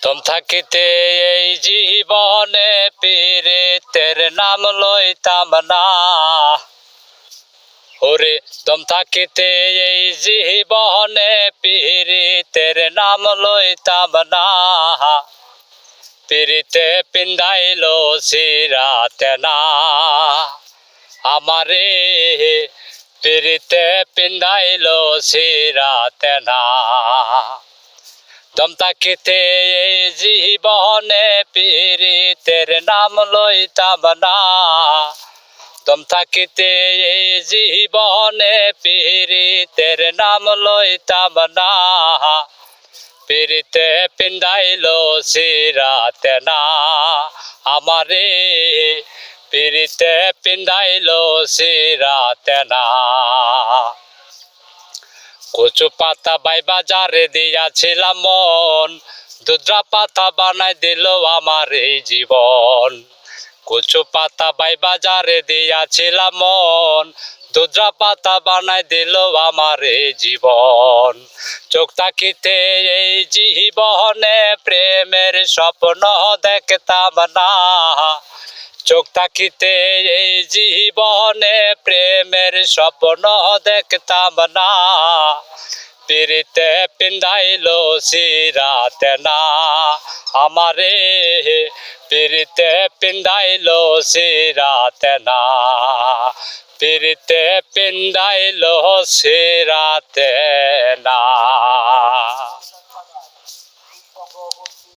দম থাকিতে এই জীবনে পীড়িতের নাম লইতাম না। ওরে দম থাকিতে এই জীবনে পীড়িতের নাম লইতাম না। পীড়িতে পিন্দাইল সিরাতে না আমারে, পীড়িতে পিন্দাইল সিরাতে না। দম থাকিতে এই জীবনে পীড়িতের নাম লইতাম না। দম থাকিতে এই জীবনে পীড়িতের নাম লইতাম না। পীড়িতে পিন্দাইল সিরাতে না আমারে, পীড়িতে পিন্দাইল সিরাতে না। কচু পাতা বাই বাজারে দিয়াছিলাম মন, দুধরা পাতা বানাই দিল আমার এই জীবন। কচু পাতা বাই বাজারে দিয়াছিলাম মন, দুধরা পাতা বানাই দিল আমার এই জীবন। চোখ তাকিতে এই জীবনে প্রেমের স্বপ্ন দেখতাম না। চোখ তাকিতে এই জীবনে প্রেমের স্বপ্ন দেখতাম না। পীড়িতে পিন্দাইল সিরাতে না আমারে, পীড়িতে পিন্দাইল সিরাতে না। পীড়িতে পিন্দাইল সিরাতে না।